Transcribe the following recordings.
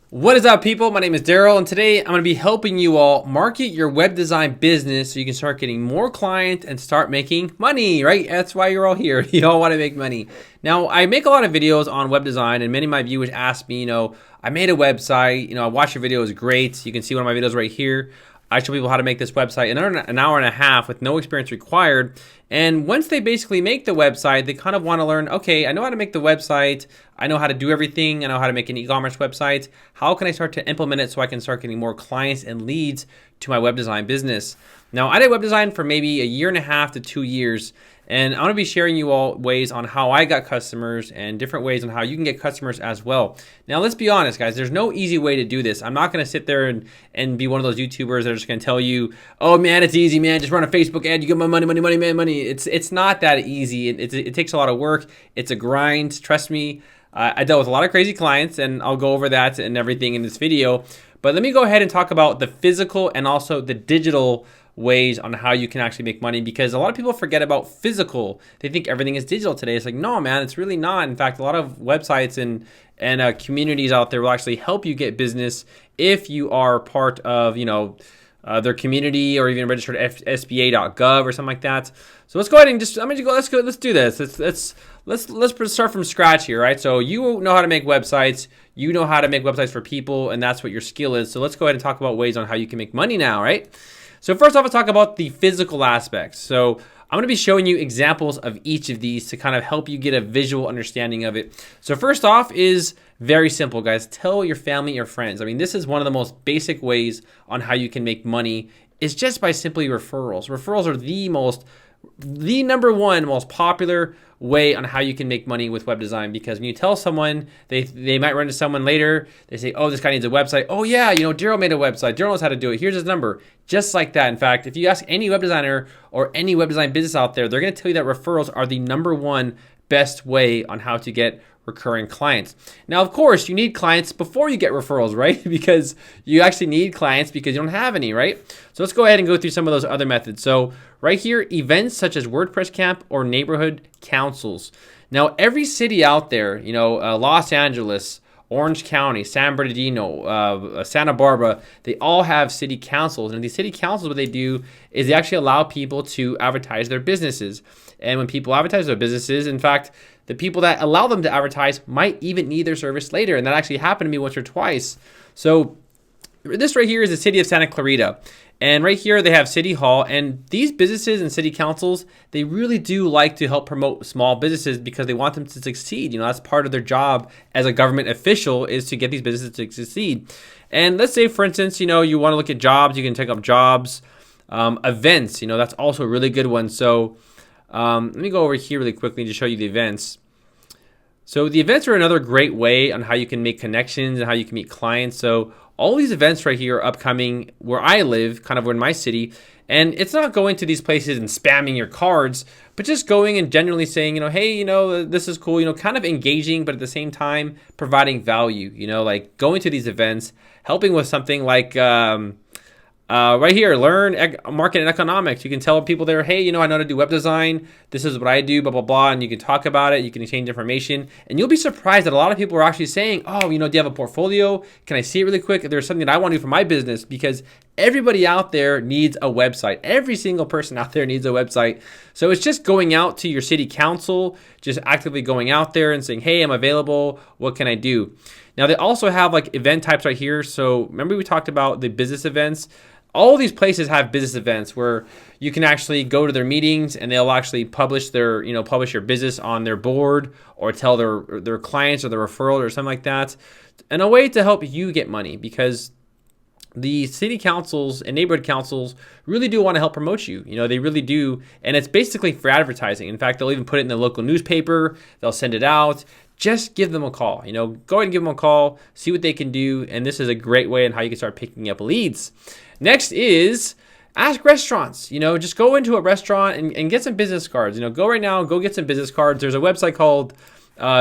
What is up, people? My name is Daryl, and today I'm going to be helping you all market your web design business so you can start getting more clients and start making money, right? That's why you're all here. You all want to make money. Now, I make a lot of videos on web design, and many of my viewers ask me, I made a website, I watch your videos, great. You can see one of my videos right here. I show people how to make this website in an hour and a half with no experience required. And once they basically make the website, they kind of want to learn, okay, I know how to make the website. I know how to do everything. I know how to make an e-commerce website. How can I start to implement it so I can start getting more clients and leads to my web design business? Now, I did web design for maybe a year and a half to 2 years. And I'm going to be sharing you all ways on how I got customers and different ways on how you can get customers as well. Now, let's be honest, guys. There's no easy way to do this. I'm not going to sit there and be one of those YouTubers that are just going to tell you, oh, man, it's easy, man. Just run a Facebook ad. You get my money, money, money, man, money. It's not that easy. It takes a lot of work. It's a grind. Trust me. I dealt with a lot of crazy clients, and I'll go over that and everything in this video. But let me go ahead and talk about the physical and also the digital ways on how you can actually make money, because a lot of people forget about physical. They think everything is digital today. It's like, no, man, it's really not. In fact, a lot of websites and communities out there will actually help you get business if you are part of, their community, or even registered at SBA.gov or something like that. So let's go ahead and let's do this. Let's start from scratch here, right? So you know how to make websites. You know how to make websites for people, and that's what your skill is. So let's go ahead and talk about ways on how you can make money now, right? So first off, let's talk about the physical aspects. So I'm going to be showing you examples of each of these to kind of help you get a visual understanding of it. So first off is very simple, guys. Tell your family or friends. I mean, this is one of the most basic ways on how you can make money, is just by simply referrals. Referrals are the number one most popular way on how you can make money with web design, because when you tell someone, they might run to someone later, they say, oh, this guy needs a website. Oh yeah, Daryl made a website. Daryl knows how to do it. Here's his number. Just like that. In fact, if you ask any web designer or any web design business out there, they're going to tell you that referrals are the number one best way on how to get recurring clients. Now, of course, you need clients before you get referrals, right? Because you actually need clients because you don't have any, right? So let's go ahead and go through some of those other methods. So right here, events such as WordPress camp or neighborhood councils. Now, every city out there, Los Angeles, Orange County, San Bernardino, Santa Barbara, they all have city councils. And these city councils, what they do is they actually allow people to advertise their businesses. And when people advertise their businesses, in fact, the people that allow them to advertise might even need their service later. And that actually happened to me once or twice. So this right here is the city of Santa Clarita. And right here they have City Hall. And these businesses and city councils, they really do like to help promote small businesses because they want them to succeed. That's part of their job as a government official, is to get these businesses to succeed. And let's say, for instance, you want to look at jobs. You can take up jobs. Events, that's also a really good one. So let me go over here really quickly to show you the events. So the events are another great way on how you can make connections and how you can meet clients. So all these events right here are upcoming where I live, kind of in my city. And it's not going to these places and spamming your cards, but just going and generally saying, hey, this is cool, kind of engaging, but at the same time providing value, like going to these events, helping with something like right here, learn market and economics. You can tell people there, hey, I know how to do web design. This is what I do, blah, blah, blah. And you can talk about it. You can exchange information. And you'll be surprised that a lot of people are actually saying, oh, do you have a portfolio? Can I see it really quick? There's something that I want to do for my business, because everybody out there needs a website. Every single person out there needs a website. So it's just going out to your city council, just actively going out there and saying, hey, I'm available. What can I do? Now, they also have like event types right here. So remember we talked about the business events. All these places have business events where you can actually go to their meetings and they'll actually publish publish your business on their board, or tell their clients or their referral or something like that. And a way to help you get money, because the city councils and neighborhood councils really do want to help promote you. They really do. And it's basically for advertising. In fact, they'll even put it in the local newspaper. They'll send it out. Just give them a call. Go ahead and give them a call, see what they can do. And this is a great way on how you can start picking up leads. Next is ask restaurants. Just go into a restaurant and get some business cards. Go right now, go get some business cards. There's a website called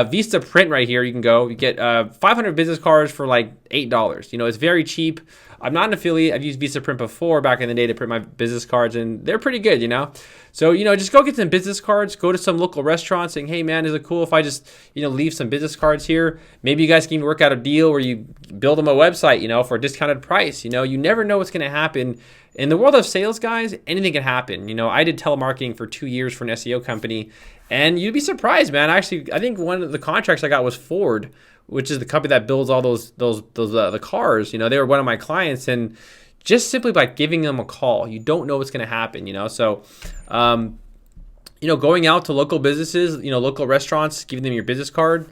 Vista Print right here. You can go, you get 500 business cards for like $8. You know, it's very cheap. I'm not an affiliate. I've used Visa Print before back in the day to print my business cards, and they're pretty good, you know. So, you know, just go get some business cards, go to some local restaurant saying, hey man, is it cool if I just, you know, leave some business cards here? Maybe you guys can work out a deal where you build them a website, you know, for a discounted price. You know, you never know what's going to happen. In the world of sales, guys, anything can happen. You know, I did telemarketing for 2 years for an SEO company, and you'd be surprised, man. Actually, I think one of the contracts I got was Ford, which is the company that builds all the cars. You know, they were one of my clients, and just simply by giving them a call, you don't know what's going to happen, you know. So, you know, going out to local businesses, you know, local restaurants, giving them your business card.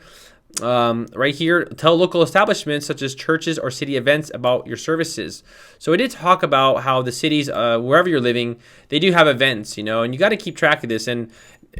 Right here, tell local establishments such as churches or city events about your services. So I did talk about how the cities, wherever you're living, they do have events, you know, and you got to keep track of this. And,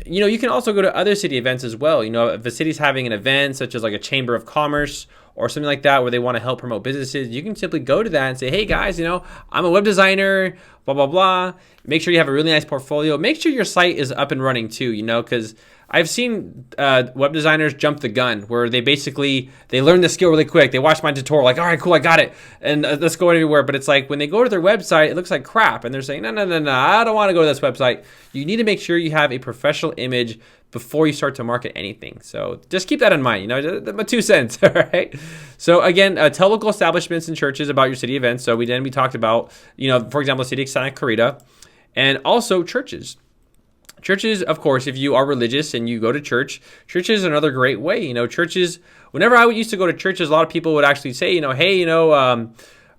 you know, you can also go to other city events as well. You know, if the city's having an event such as like a chamber of commerce or something like that where they want to help promote businesses, you can simply go to that and say, hey guys, you know, I'm a web designer, blah, blah, blah. Make sure you have a really nice portfolio. Make sure your site is up and running too, you know, because I've seen web designers jump the gun where they learn the skill really quick. They watch my tutorial like, all right, cool, I got it. And let's go everywhere. But it's like when they go to their website, it looks like crap. And they're saying, no, I don't want to go to this website. You need to make sure you have a professional image before you start to market anything. So just keep that in mind, you know, my 2 cents, all right? So again, tell local establishments and churches about your city events. So we talked about, you know, for example, City of Santa Clarita, and also churches. Churches, of course, if you are religious and you go to church, churches are another great way. You know, churches, whenever I used to go to churches, a lot of people would actually say, you know, hey, you know,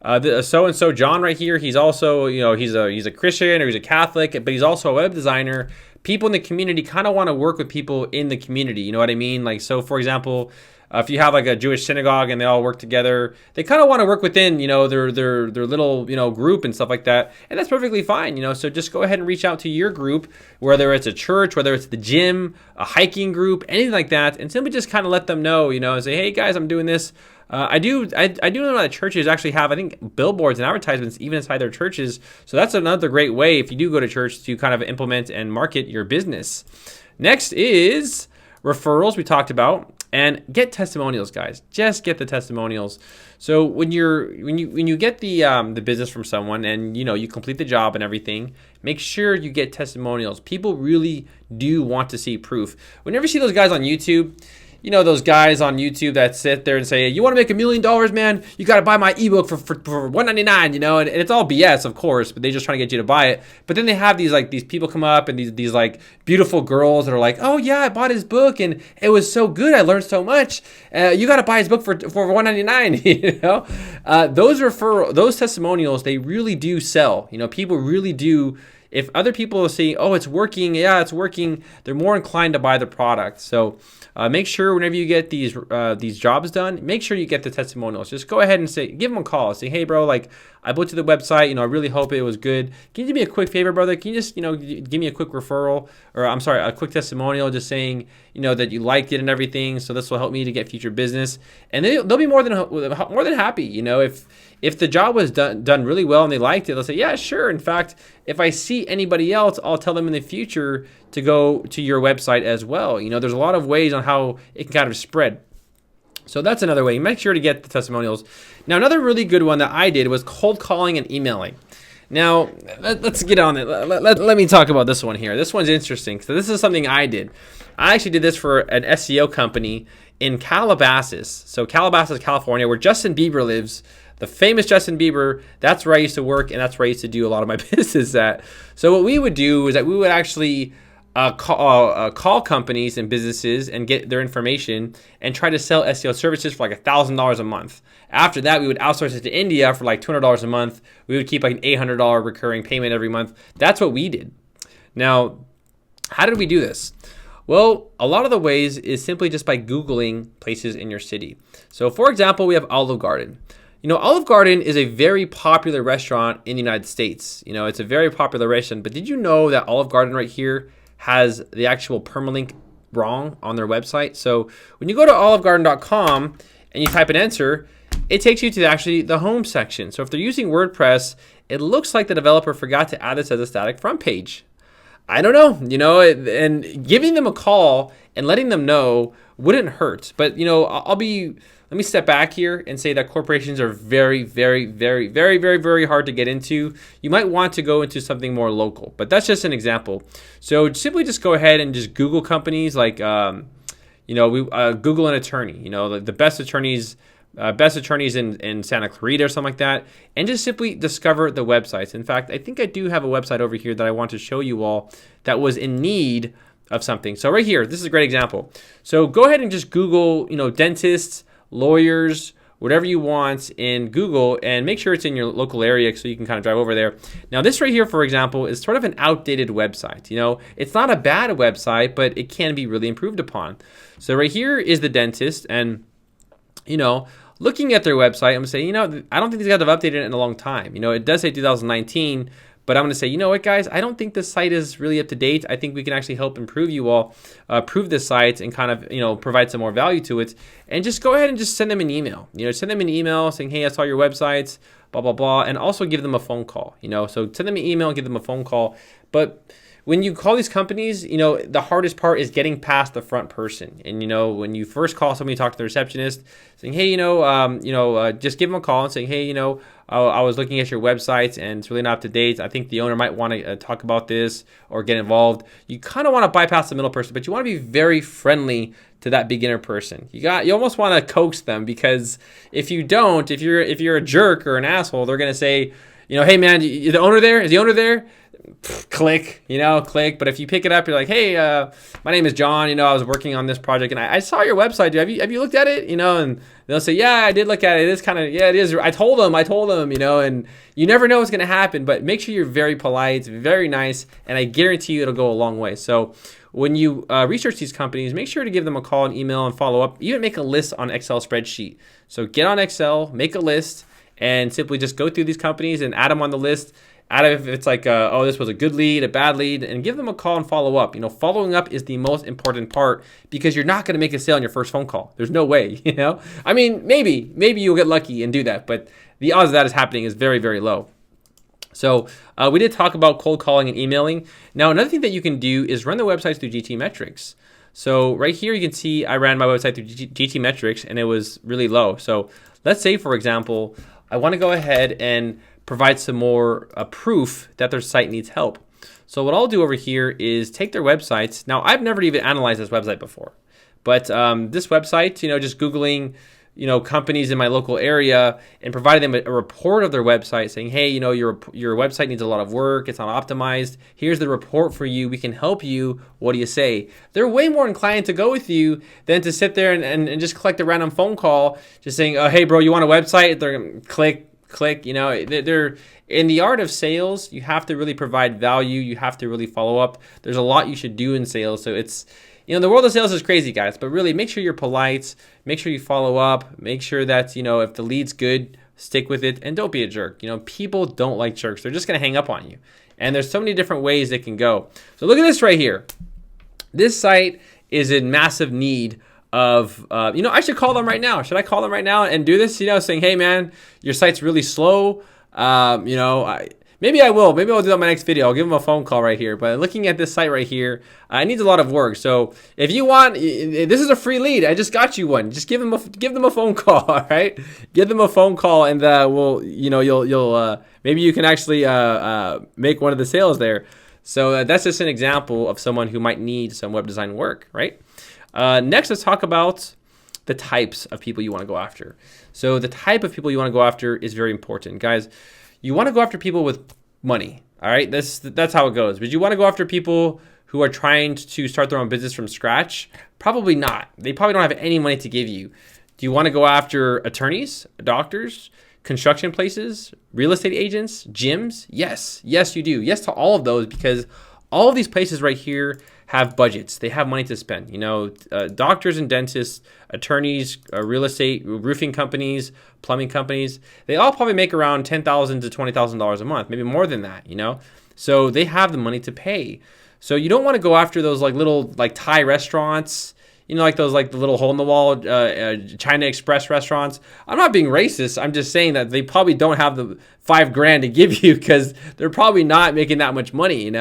so-and-so John right here, he's also, you know, he's a Christian or he's a Catholic, but he's also a web designer. People in the community kind of want to work with people in the community. You know what I mean? Like, so for example, if you have like a Jewish synagogue and they all work together, they kind of want to work within, you know, their little, you know, group and stuff like that. And that's perfectly fine, you know. So just go ahead and reach out to your group, whether it's a church, whether it's the gym, a hiking group, anything like that, and simply just kind of let them know, you know, and say, hey guys, I'm doing this. I do know that churches actually have, I think, billboards and advertisements even inside their churches. So that's another great way if you do go to church to kind of implement and market your business. Next is referrals, we talked about. And get testimonials, guys. Just get the testimonials. So when you get the business from someone and, you know, you complete the job and everything, make sure you get testimonials. People really do want to see proof. Whenever you see those guys on YouTube, you know, those guys on YouTube that sit there and say, you want to make $1 million, man? You got to buy my ebook for $1.99, you know, and it's all BS, of course, but they're just trying to get you to buy it. But then they have these people come up and these like beautiful girls that are like, oh yeah, I bought his book and it was so good. I learned so much. You got to buy his book for $1.99, you know? Those testimonials, they really do sell. You know, people really do. If other people are saying, oh, it's working, yeah, it's working, they're more inclined to buy the product. So make sure whenever you get these jobs done, make sure you get the testimonials. Just go ahead and give them a call. Say, hey, bro, like I booked to the website. You know, I really hope it was good. Can you do me a quick favor, brother? Can you just, you know, give me a quick referral, or I'm sorry, a quick testimonial, just saying, you know, that you liked it and everything. So this will help me to get future business, and they'll be more than happy. You know, if the job was done really well and they liked it, they'll say, yeah, sure. In fact, if I see anybody else, I'll tell them in the future to go to your website as well. You know, there's a lot of ways on how it can kind of spread. So that's another way. Make sure to get the testimonials. Now, another really good one that I did was cold calling and emailing. Now, let's get on it. Let me talk about this one here. This one's interesting. So this is something I did. I actually did this for an SEO company in Calabasas. So Calabasas, California, where Justin Bieber lives. The famous Justin Bieber, that's where I used to work, and that's where I used to do a lot of my business at. So what we would do is that we would actually call companies and businesses and get their information and try to sell SEO services for like $1,000 a month. After that, we would outsource it to India for like $200 a month. We would keep like an $800 recurring payment every month. That's what we did. Now, how did we do this? Well, a lot of the ways is simply just by Googling places in your city. So for example, we have Olive Garden. You know, Olive Garden is a very popular restaurant in the United States. You know, it's a very popular restaurant, but did you know that Olive Garden right here has the actual permalink wrong on their website? So when you go to olivegarden.com and you type an enter, it takes you to actually the home section. So if they're using WordPress, it looks like the developer forgot to add this as a static front page. I don't know, and giving them a call and letting them know wouldn't hurt. But, let me step back here and say that corporations are very, very, very, very, very, very hard to get into. You might want to go into something more local, but that's just an example. So simply just go ahead and just Google companies like, Google an attorney, the best attorneys. Best attorneys in Santa Clarita or something like that, and just simply discover the websites. In fact, I think I do have a website over here that I want to show you all that was in need of something. So right here, this is a great example. So go ahead and just Google, dentists, lawyers, whatever you want in Google, and make sure it's in your local area so you can kind of drive over there. Now this right here, for example, is sort of an outdated website. It's not a bad website, but it can be really improved upon. So right here is the dentist, and looking at their website, I'm going to say, I don't think these guys have updated it in a long time. It does say 2019, but I'm going to say, you know what, guys, I don't think this site is really up to date. I think we can actually help improve you all, improve this site and kind of, provide some more value to it. And just go ahead and just send them an email. Send them an email saying, hey, I saw your websites, blah, blah, blah. And also give them a phone call, So send them an email and give them a phone call. But when you call these companies, the hardest part is getting past the front person. And, when you first call somebody, talk to the receptionist saying, hey, just give them a call and saying, hey, I was looking at your websites and it's really not up to date. I think the owner might want to talk about this or get involved. You kind of want to bypass the middle person, but you want to be very friendly to that beginner person. You almost want to coax them, because if you don't, if you're a jerk or an asshole, they're going to say, hey man, is the owner there? Is the owner there? Click. But if you pick it up, you're like, hey, my name is John. I was working on this project and I saw your website. Dude. Have you looked at it? And they'll say, yeah, I did look at it. It is kind of, yeah, it is. I told them, and you never know what's going to happen, but make sure you're very polite, very nice, and I guarantee you it'll go a long way. So when you research these companies, make sure to give them a call, an email, and follow up. Even make a list on Excel spreadsheet. So get on Excel, make a list, and simply just go through these companies and add them on the list. Out of if it's like, this was a good lead, a bad lead, and give them a call and follow up. Following up is the most important part, because you're not going to make a sale on your first phone call. There's no way, I mean, maybe you'll get lucky and do that, but the odds of that is happening is very, very low. So we did talk about cold calling and emailing. Now, another thing that you can do is run the websites through GT Metrics. So right here, you can see I ran my website through GT Metrics and it was really low. So let's say, for example, I want to go ahead and provide some more proof that their site needs help. So what I'll do over here is take their websites. Now, I've never even analyzed this website before, but this website, just Googling, companies in my local area and providing them a report of their website saying, hey, your website needs a lot of work. It's not optimized. Here's the report for you. We can help you. What do you say? They're way more inclined to go with you than to sit there and just collect a random phone call, just saying, oh, hey, bro, you want a website? They're going to click. They're in the art of sales. You have to really provide value. You have to really follow up. There's a lot you should do in sales. So it's, the world of sales is crazy, guys, but really make sure you're polite, make sure you follow up, make sure that, if the lead's good, stick with it, and don't be a jerk. People don't like jerks. They're just going to hang up on you. And there's so many different ways it can go. So look at this right here. This site is in massive need of, I should call them right now. Should I call them right now and do this, saying, hey man, your site's really slow. Maybe I will. Maybe I'll do that in my next video. I'll give them a phone call right here. But looking at this site right here, it needs a lot of work. So if you want, this is a free lead. I just got you one. Just give them a phone call. All right, give them a phone call, and you'll maybe you can actually make one of the sales there. So that's just an example of someone who might need some web design work, right? Next, let's talk about the types of people you want to go after. So the type of people you want to go after is very important, guys. You want to go after people with money, all right? That's how it goes. But you want to go after people who are trying to start their own business from scratch? Probably not. They probably don't have any money to give you. Do you want to go after attorneys, doctors, construction places, real estate agents, gyms? Yes, you do. Yes to all of those, because all of these places right here have budgets. They have money to spend. Doctors and dentists, attorneys, real estate, roofing companies, plumbing companies, they all probably make around $10,000 to $20,000 a month, maybe more than that, So they have the money to pay. So you don't want to go after those little Thai restaurants, those the little hole in the wall China Express restaurants. I'm not being racist. I'm just saying that they probably don't have the $5,000 to give you, because they're probably not making that much money,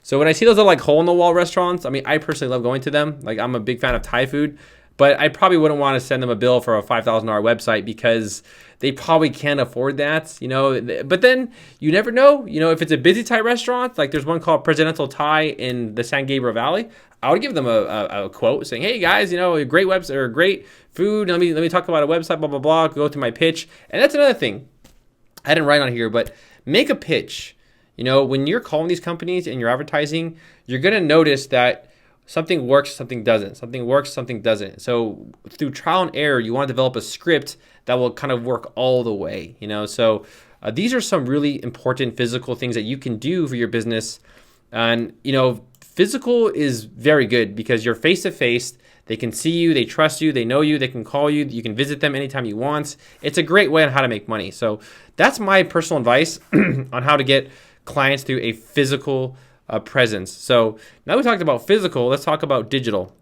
So when I see those little like hole in the wall restaurants, I mean, I personally love going to them. Like I'm a big fan of Thai food, but I probably wouldn't want to send them a bill for a $5,000 website because they probably can't afford that, you know. But then you never know, you know, if it's a busy Thai restaurant, like there's one called Presidential Thai in the San Gabriel Valley, I would give them a quote saying, hey guys, you know, a great website or great food. Let me talk about a website, blah, blah, blah, go through my pitch. And that's another thing I didn't write on here, but make a pitch. You know, when you're calling these companies and you're advertising, you're going to notice that something works, something doesn't. Something works, something doesn't. So through trial and error, you want to develop a script that will kind of work all the way, you know. So these are some really important physical things that you can do for your business. And, you know, physical is very good because you're face-to-face. They can see you, they trust you, they know you, they can call you, you can visit them anytime you want. It's a great way on how to make money. So that's my personal advice on how to get clients through a physical presence. So now we talked about physical, let's talk about digital.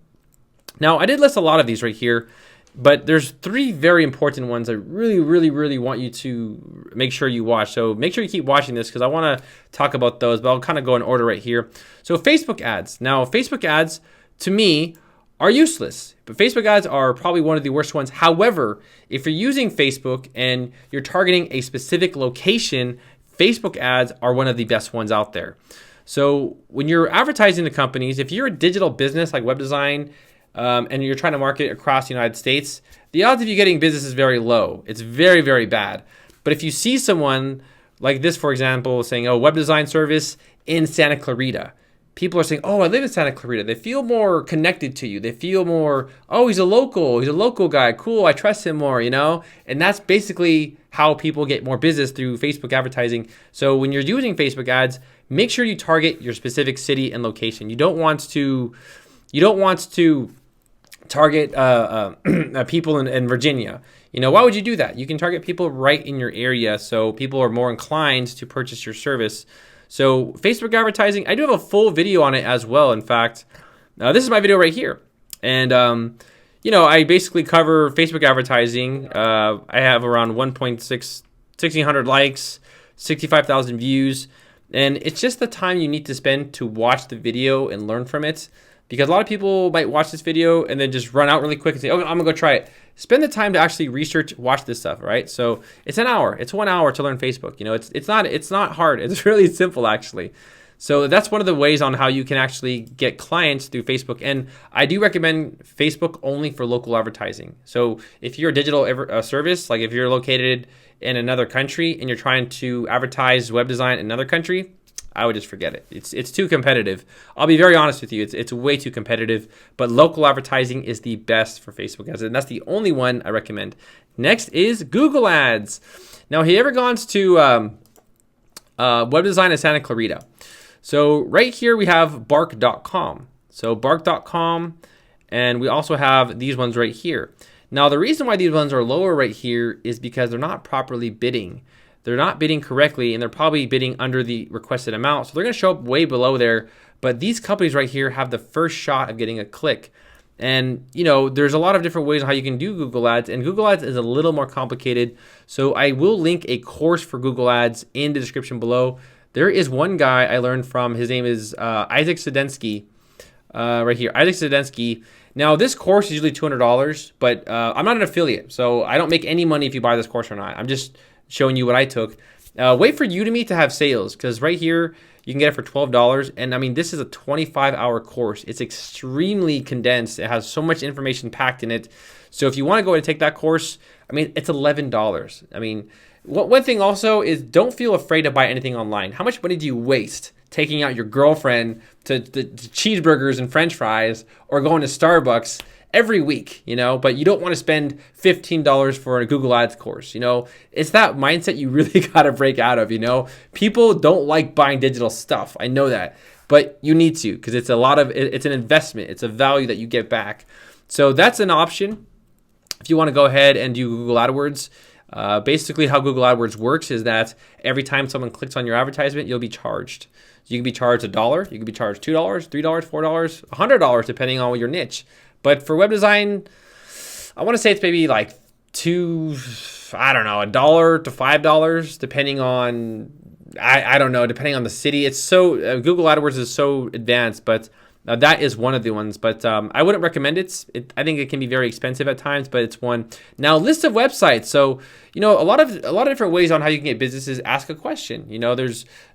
Now I did list a lot of these right here, but there's 3 very important ones I really want you to make sure you watch. So make sure you keep watching this because I want to talk about those, but I'll kind of go in order right here. So Facebook ads. Now Facebook ads to me are useless, but Facebook ads are probably one of the worst ones. However, if you're using Facebook and you're targeting a specific location, Facebook ads are one of the best ones out there. So when you're advertising to companies, if you're a digital business like web design and you're trying to market across the United States, the odds of you getting business is very low. It's very bad. But if you see someone like this, for example, saying, oh, web design service in Santa Clarita, people are saying, oh, I live in Santa Clarita. They feel more connected to you. They feel more, oh, he's a local guy. Cool, I trust him more, you know? And that's basically how people get more business through Facebook advertising. So when you're using Facebook ads, make sure you target your specific city and location. You don't want to target people in Virginia. You know, why would you do that? You can target people right in your area so people are more inclined to purchase your service. So Facebook advertising, I do have a full video on it as well. In fact, this is my video right here. And, you know, I basically cover Facebook advertising. I have around 1,600 likes, 65,000 views. And it's just the time you need to spend to watch the video and learn from it. Because a lot of people might watch this video and then just run out really quick and say, oh, I'm gonna go try it. Spend the time to actually research, watch this stuff, right? So it's an hour, it's 1 hour to learn Facebook. You know, it's not hard. It's really simple actually. So that's one of the ways on how you can actually get clients through Facebook. And I do recommend Facebook only for local advertising. So if you're a digital service, like if you're located in another country and you're trying to advertise web design in another country, I would just forget it. It's too competitive. I'll be very honest with you. It's way too competitive. But local advertising is the best for Facebook ads, and that's the only one I recommend. Next is Google Ads. Now, have you ever gone to web design in Santa Clarita? So right here we have Bark.com. So Bark.com, and we also have these ones right here. Now, the reason why these ones are lower right here is because they're not properly bidding. They're not bidding correctly, and they're probably bidding under the requested amount. So they're going to show up way below there. But these companies right here have the first shot of getting a click. And, you know, there's a lot of different ways on how you can do Google Ads. And Google Ads is a little more complicated. So I will link a course for Google Ads in the description below. There is one guy I learned from. His name is Isaac Sedensky, right here. Isaac Sedensky. Now, this course is usually $200, but I'm not an affiliate. So I don't make any money if you buy this course or not. I'm just showing you what I took. Wait for Udemy to have sales, because right here you can get it for $12. And I mean, this is a 25-hour course. It's extremely condensed. It has so much information packed in it. So if you want to go ahead and take that course, I mean, it's $11. I mean, one thing also is don't feel afraid to buy anything online. How much money do you waste taking out your girlfriend to cheeseburgers and French fries or going to Starbucks every week, you know, but you don't want to spend $15 for a Google Ads course, you know? It's that mindset you really got to break out of, you know? People don't like buying digital stuff. I know that, but you need to, because it's it's an investment. It's a value that you get back. So that's an option. If you want to go ahead and do Google AdWords, basically how Google AdWords works is that every time someone clicks on your advertisement, you'll be charged. You can be charged $1, you can be charged $2, $3, $4, $100, depending on your niche. But for web design, I want to say it's maybe like $1 to $5, depending on I don't know, depending on the city. It's so Google AdWords is so advanced, but that is one of the ones. But I wouldn't recommend it. I think it can be very expensive at times, but it's one. Now, list of websites. So a lot of different ways on how you can get businesses. Ask a question.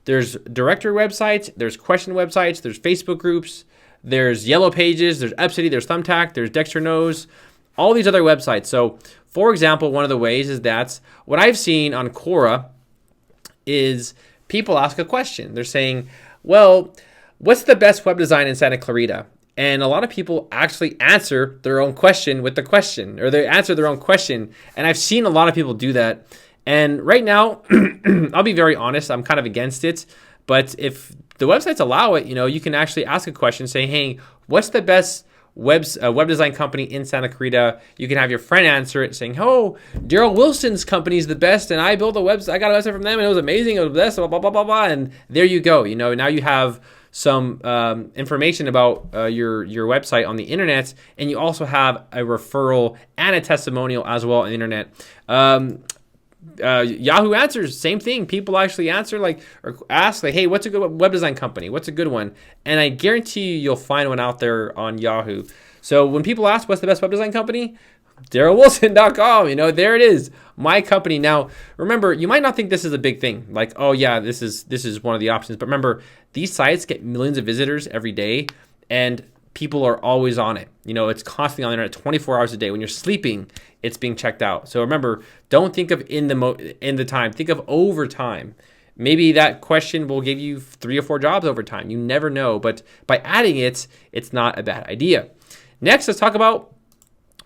There's directory websites, there's question websites, there's Facebook groups, there's Yellow Pages, there's Upcity, there's Thumbtack, there's Dexter Knows, all these other websites. So, for example, one of the ways is that what I've seen on Quora is people ask a question. They're saying, well, what's the best web design in Santa Clarita? And a lot of people actually answer their own question with the question, or they answer their own question. And I've seen a lot of people do that. And right now, I'll be very honest, I'm kind of against it. But if the websites allow it, you can actually ask a question saying, hey, what's the best web design company in Santa Clarita? You can have your friend answer it saying, oh, Daryl Wilson's company is the best, and I built a website. I got a website from them, and it was amazing. It was the best, blah, blah, blah, blah, blah. And there you go. Now you have some information about your website on the internet, and you also have a referral and a testimonial as well on the internet. Yahoo Answers, same thing. People actually answer or ask hey, what's a good web design company? What's a good one? And I guarantee you'll find one out there on Yahoo. So when people ask what's the best web design company, DarylWilson.com, there it is, my company. Now, remember, you might not think this is a big thing. Like, oh yeah, this is one of the options. But remember, these sites get millions of visitors every day, and people are always on it. It's constantly on the internet 24 hours a day. When you're sleeping, it's being checked out. So remember, don't think of in the time. Think of over time. Maybe that question will give you 3 or 4 jobs over time. You never know. But by adding it, it's not a bad idea. Next, let's talk about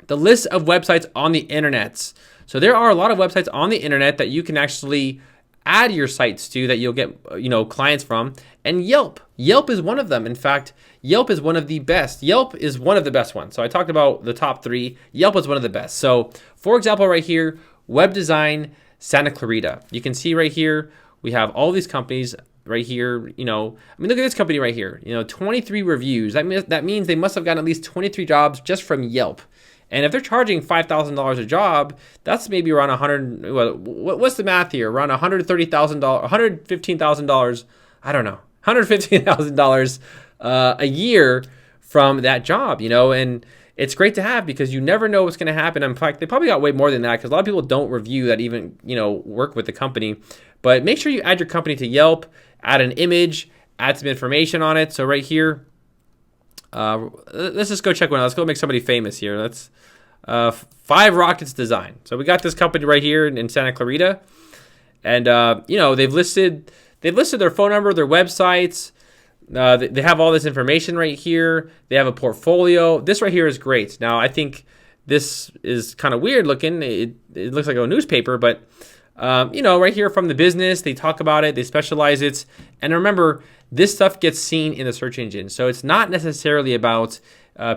the list of websites on the internet. So there are a lot of websites on the internet that you can actually add your sites to that you'll get clients from. And Yelp is one of them. In fact, Yelp is one of the best. Yelp is one of the best ones. So I talked about the top 3. Yelp is one of the best. So for example, right here, web design Santa Clarita. You can see right here we have all these companies right here. Look at this company right here. 23 reviews. That means they must have gotten at least 23 jobs just from Yelp. And if they're charging $5,000 a job, that's maybe around what's the math here? Around $130,000, $115,000. I don't know, $115,000 a year from that job. And it's great to have because you never know what's going to happen. In fact, they probably got way more than that because a lot of people don't review that even work with the company. But make sure you add your company to Yelp, add an image, add some information on it. So right here. Let's just go check one out. Let's go make somebody famous here. Let's 5 Rockets Design. So we got this company right here in Santa Clarita, and they've listed their phone number, their websites. They have all this information right here. They have a portfolio. This right here is great. Now I think this is kind of weird looking. It looks like a newspaper, but right here from the business, they talk about it. They specialize it, and remember, this stuff gets seen in the search engine. So it's not necessarily about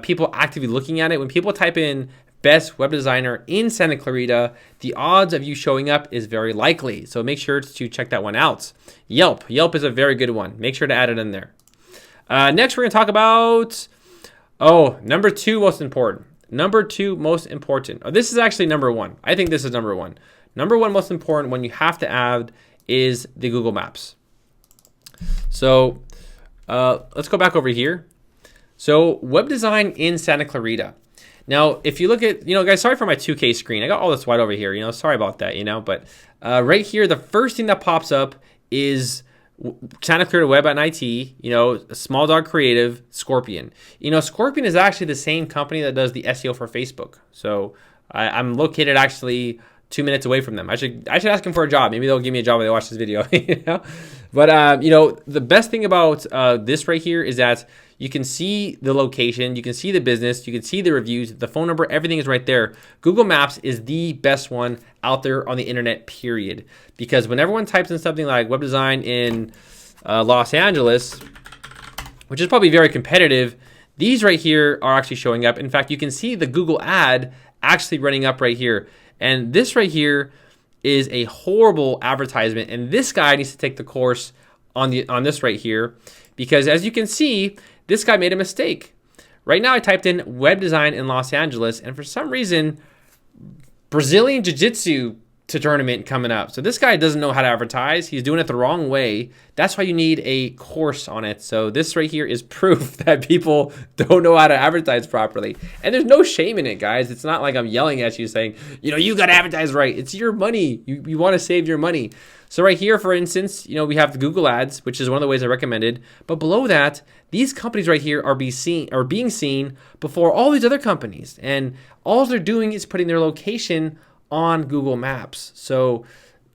people actively looking at it. When people type in best web designer in Santa Clarita, the odds of you showing up is very likely. So make sure to check that one out. Yelp is a very good one. Make sure to add it in there. Next, we're going to talk about, number 2 most important. Number 2 most important. Oh, this is actually number 1. I think this is number 1. Number 1 most important one you have to add is the Google Maps. So let's go back over here. So web design in Santa Clarita. Now, if you look at, guys, sorry for my 2K screen. I got all this white over here, sorry about that, but right here, the first thing that pops up is Santa Clarita Web and IT, Small Dog Creative, Scorpion. Scorpion is actually the same company that does the SEO for Facebook. So I'm located actually 2 minutes away from them. I should ask them for a job. Maybe they'll give me a job when they watch this video. But the best thing about this right here is that you can see the location, you can see the business, you can see the reviews, the phone number, everything is right there. Google Maps is the best one out there on the internet, period. Because when everyone types in something like web design in Los Angeles, which is probably very competitive, these right here are actually showing up. In fact, you can see the Google ad actually running up right here. And this right here is a horrible advertisement. And this guy needs to take the course on this right here, because as you can see, this guy made a mistake. Right now I typed in web design in Los Angeles, and for some reason, Brazilian Jiu-Jitsu to tournament coming up. So this guy doesn't know how to advertise. He's doing it the wrong way. That's why you need a course on it. So this right here is proof that people don't know how to advertise properly. And there's no shame in it, guys. It's not like I'm yelling at you saying, you got to advertise right. It's your money. You want to save your money. So right here, for instance, we have the Google Ads, which is one of the ways I recommended. But below that, these companies right here are being seen before all these other companies. And all they're doing is putting their location on Google Maps. So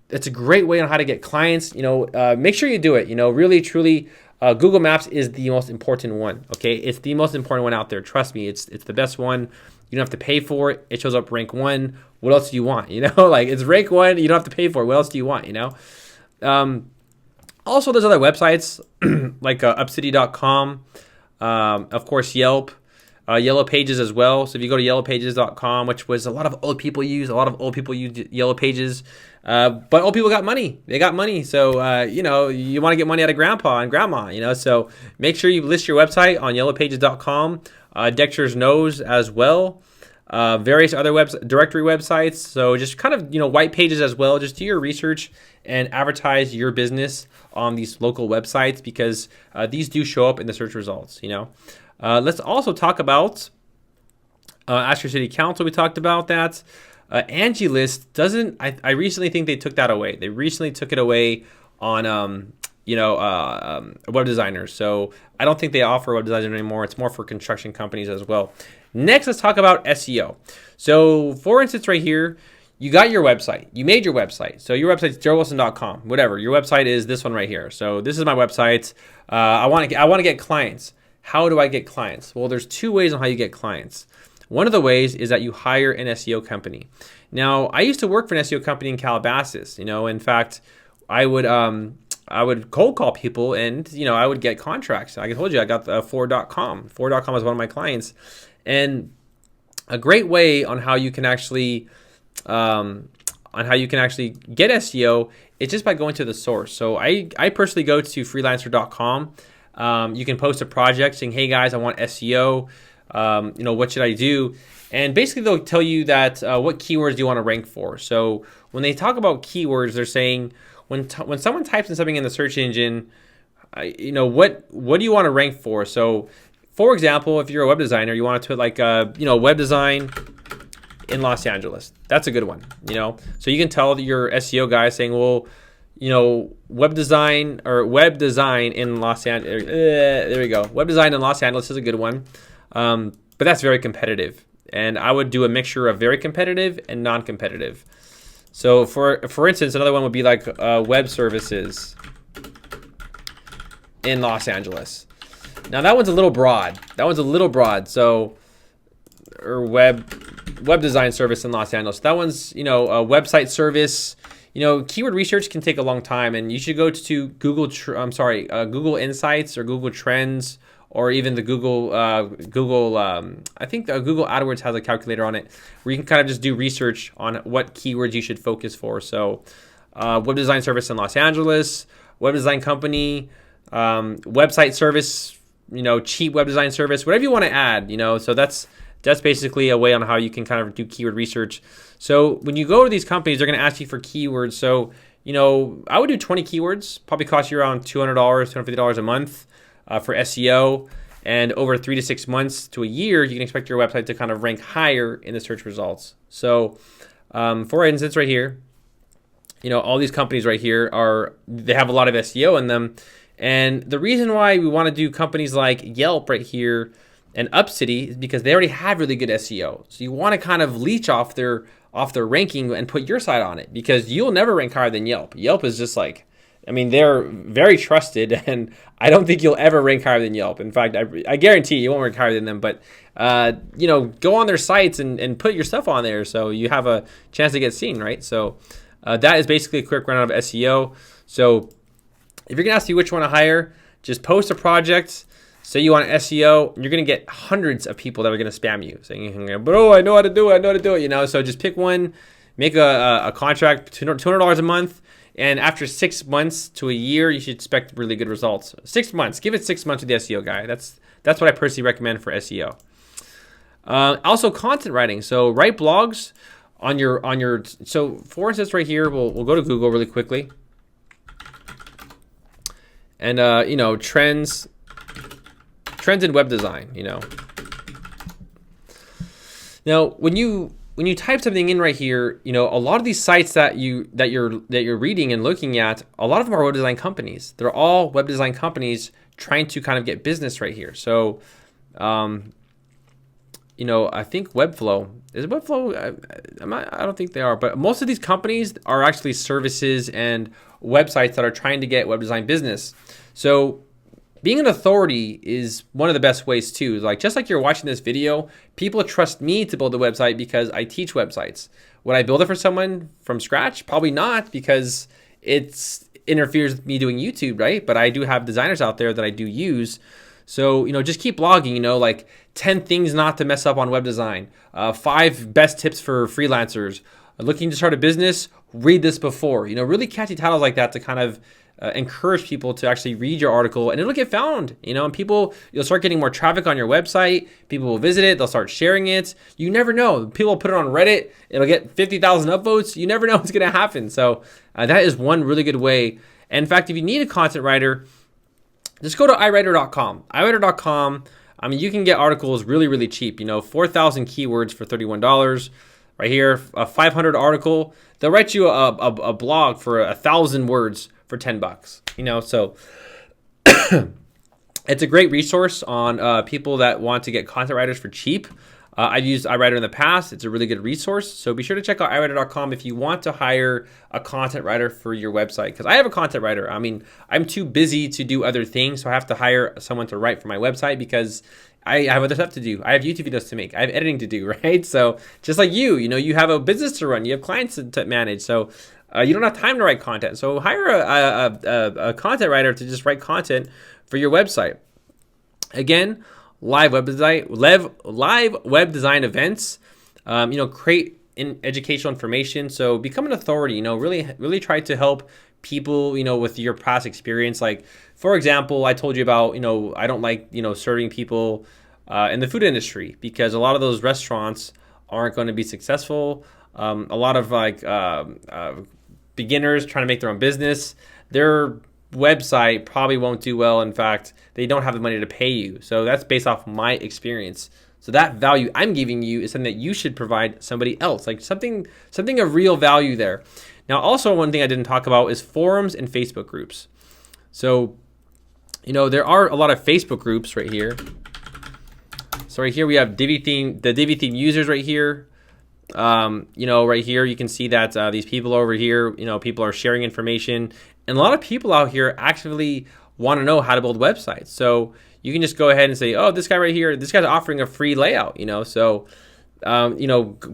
it's a great way on how to get clients. Make sure you do it. Really, truly, Google Maps is the most important one. Okay, it's the most important one out there. Trust me, it's the best one. You don't have to pay for it. It shows up rank 1. What else do you want? Like it's rank 1. You don't have to pay for it. What else do you want? Also, there's other websites like upcity.com, of course, Yelp. Yellow Pages as well. So if you go to yellowpages.com, which was a lot of old people use Yellow Pages, but old people got money. They got money. So, you want to get money out of grandpa and grandma, so make sure you list your website on yellowpages.com. Dexter's Nose as well. Various other directory websites. So just kind of, white pages as well. Just do your research and advertise your business on these local websites because these do show up in the search results, Let's also talk about Ask Your City Council. We talked about that. Angie List doesn't. I recently think they took that away. They recently took it away on web designers. So I don't think they offer web designers anymore. It's more for construction companies as well. Next, let's talk about SEO. So for instance, right here, you got your website. You made your website. So your website's darylwilson.com. Whatever. Your website is this one right here. So this is my website. I want to get clients. How do I get clients? Well, there's 2 ways on how you get clients. One of the ways is that you hire an SEO company. Now, I used to work for an SEO company in Calabasas. In fact, I would cold call people and, I would get contracts. Like I told you, I got the Ford.com. Ford.com was one of my clients. And a great way on how you can actually get SEO is just by going to the source. So I personally go to freelancer.com. You can post a project saying, hey guys, I want SEO. What should I do? And basically they'll tell you that what keywords do you want to rank for. So when they talk about keywords, they're saying when someone types in something in the search engine, what do you want to rank for? So for example, if you're a web designer, you want to put like web design in Los Angeles. That's a good one. So you can tell your SEO guy saying, well, web design in Los Angeles. There we go. Web design in Los Angeles is a good one. But that's very competitive. And I would do a mixture of very competitive and non-competitive. So for instance, another one would be like web services in Los Angeles. Now that one's a little broad. So, or web design service in Los Angeles. That one's, a website service. Keyword research can take a long time, and you should go to Google Insights or Google Trends, or even the Google. I think Google AdWords has a calculator on it where you can kind of just do research on what keywords you should focus for. So, web design service in Los Angeles, web design company, website service, cheap web design service, whatever you want to add. So that's basically a way on how you can kind of do keyword research. So when you go to these companies, they're going to ask you for keywords. So, I would do 20 keywords, probably cost you around $200, $250 a month for SEO. And over 3 to 6 months to a year, you can expect your website to kind of rank higher in the search results. So for instance, right here, all these companies right here they have a lot of SEO in them. And the reason why we want to do companies like Yelp right here and Upcity is because they already have really good SEO. So you want to kind of leech off their ranking and put your site on it, because you'll never rank higher than Yelp. Yelp is just like, they're very trusted, and I don't think you'll ever rank higher than Yelp. In fact, I guarantee you won't rank higher than them. But go on their sites and put your stuff on there so you have a chance to get seen, right? So that is basically a quick rundown of SEO. So if you're gonna ask me which one to hire, just post a project. Say you want SEO, and you're going to get hundreds of people that are going to spam you saying, bro, I know how to do it. So just pick one, make a contract, $200 a month. And after 6 months to a year, you should expect really good results. 6 months, give it 6 months with the SEO guy. That's what I personally recommend for SEO. Also content writing. So write blogs so for instance, right here, we'll go to Google really quickly. And, trends in web design, Now, when you type something in right here, a lot of these sites that you're reading and looking at, a lot of them are web design companies. They're all web design companies trying to kind of get business right here. So, I think Webflow is it Webflow. I don't think they are, but most of these companies are actually services and websites that are trying to get web design business. So being an authority is one of the best ways too. Like just like you're watching this video, people trust me to build a website because I teach websites. Would I build it for someone from scratch? Probably not, because it interferes with me doing YouTube, right? But I do have designers out there that I do use. So, just keep blogging, like 10 things not to mess up on web design, 5 best tips for freelancers, looking to start a business, read this before, really catchy titles like that to kind of encourage people to actually read your article, and it'll get found, and you'll start getting more traffic on your website. People will visit it. They'll start sharing it. You never know. People will put it on Reddit. It'll get 50,000 upvotes. You never know what's going to happen. So that is one really good way. And in fact, if you need a content writer, just go to iWriter.com. iWriter.com, you can get articles really, really cheap. 4,000 keywords for $31. Right here, a 500 article. They'll write you a blog for 1,000 words for $10. So it's a great resource on people that want to get content writers for cheap. I've used iWriter in the past. It's a really good resource. So be sure to check out iWriter.com if you want to hire a content writer for your website. Because I have a content writer. I'm too busy to do other things, so I have to hire someone to write for my website because I have other stuff to do. I have YouTube videos to make. I have editing to do, right? So just like you have a business to run. You have clients to manage. So you don't have time to write content. So hire a content writer to just write content for your website. Again, live web design events, create educational information. So become an authority, really try to help people, with your past experience. Like, for example, I told you about, I don't like, serving people in the food industry because a lot of those restaurants aren't going to be successful. A lot of beginners trying to make their own business, their website probably won't do well. In fact, they don't have the money to pay you. So that's based off my experience. So that value I'm giving you is something that you should provide somebody else, like something of real value there. Now, also one thing I didn't talk about is forums and Facebook groups. So, there are a lot of Facebook groups right here. So right here we have the Divi theme users right here. Right here you can see that these people over here, people are sharing information, and a lot of people out here actively want to know how to build websites. So you can just go ahead and say, oh, this guy right here, this guy's offering a free layout, so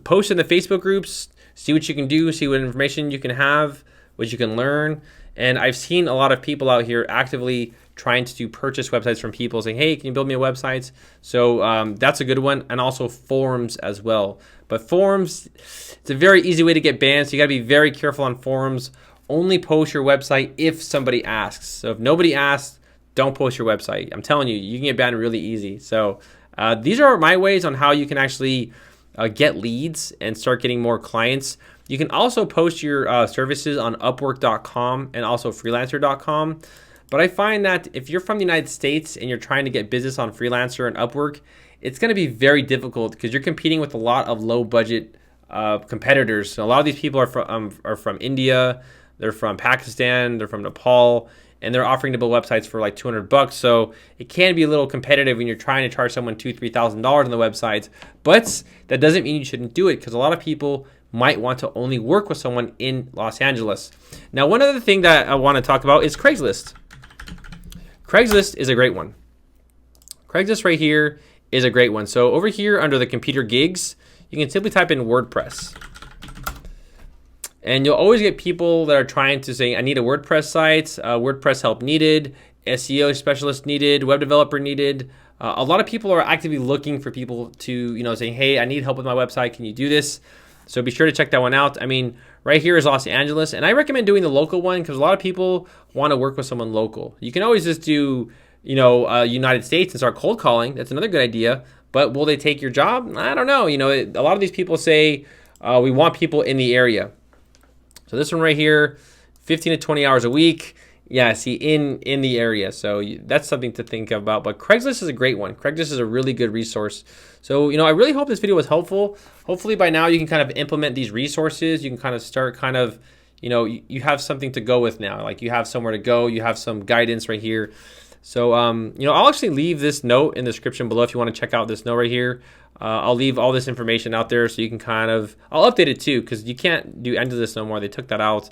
post in the Facebook groups, see what you can do, see what information you can have, what you can learn. And I've seen a lot of people out here actively trying to purchase websites from people, saying, hey, can you build me a website? So that's a good one. And also forums as well. But forums, it's a very easy way to get banned. So you got to be very careful on forums. Only post your website if somebody asks. So if nobody asks, don't post your website. I'm telling you, you can get banned really easy. So these are my ways on how you can actually get leads and start getting more clients. You can also post your services on Upwork.com and also Freelancer.com. But I find that if you're from the United States and you're trying to get business on Freelancer and Upwork, it's going to be very difficult because you're competing with a lot of low budget competitors. So a lot of these people are from India, they're from Pakistan, they're from Nepal, and they're offering to build websites for like $200. So it can be a little competitive when you're trying to charge someone $2,000-$3,000 on the websites. But that doesn't mean you shouldn't do it, because a lot of people might want to only work with someone in Los Angeles. Now, one other thing that I want to talk about is Craigslist. Craigslist is a great one. Craigslist right here is a great one. So over here under the computer gigs, you can simply type in WordPress. And you'll always get people that are trying to say, I need a WordPress site, WordPress help needed, SEO specialist needed, web developer needed. A lot of people are actively looking for people to, saying, hey, I need help with my website. Can you do this? So be sure to check that one out. I mean, right here is Los Angeles, and I recommend doing the local one because a lot of people want to work with someone local. You can always just do, United States and start cold calling. That's another good idea. But will they take your job? I don't know. A lot of these people say, we want people in the area. So this one right here, 15 to 20 hours a week. Yeah, see, in the area. So that's something to think about. But Craigslist is a great one. Craigslist is a really good resource. So, I really hope this video was helpful. Hopefully by now you can kind of implement these resources. You can kind of start kind of, you have something to go with now. Like you have somewhere to go. You have some guidance right here. So, I'll actually leave this note in the description below if you want to check out this note right here. I'll leave all this information out there so you can I'll update it too, because you can't do end of this no more. They took that out.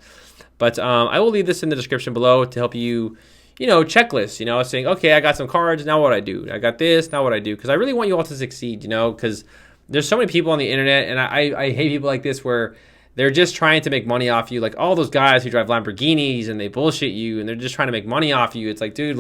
But I will leave this in the description below to help you, checklist, saying, okay, I got some cards, now what do I do? I got this, now what do I do? Because I really want you all to succeed, because there's so many people on the internet, and I hate people like this where they're just trying to make money off you. Like all those guys who drive Lamborghinis and they bullshit you and they're just trying to make money off you. It's like, dude,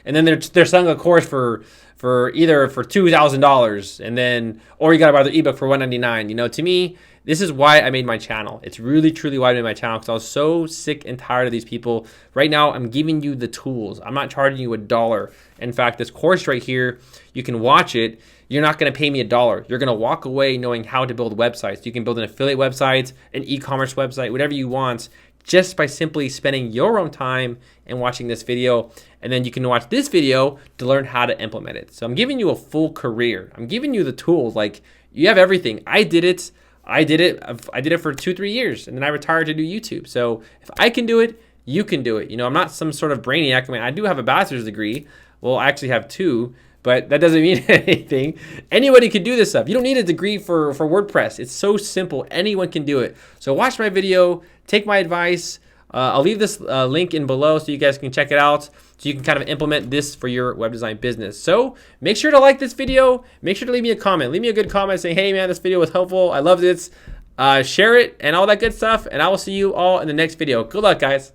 and then they're selling a course for either for $2,000 and then, or you got to buy the ebook for $199. To me, this is why I made my channel. It's really, truly why I made my channel, because I was so sick and tired of these people. Right now, I'm giving you the tools. I'm not charging you $1. In fact, this course right here, you can watch it. You're not going to pay me $1. You're going to walk away knowing how to build websites. You can build an affiliate website, an e-commerce website, whatever you want, just by simply spending your own time and watching this video. And then you can watch this video to learn how to implement it. So I'm giving you a full career. I'm giving you the tools. Like, you have everything. I did it for 2-3 years, and then I retired to do YouTube. So if I can do it, you can do it. I'm not some sort of brainiac. I mean, I do have a bachelor's degree. Well, I actually have 2, but that doesn't mean anything. Anybody can do this stuff. You don't need a degree for WordPress. It's so simple. Anyone can do it. So watch my video, take my advice. I'll leave this link in below so you guys can check it out, so you can kind of implement this for your web design business. So make sure to like this video. Make sure to leave me a comment. Leave me a good comment saying, hey man, this video was helpful. I loved it. Share it and all that good stuff. And I will see you all in the next video. Good luck, guys.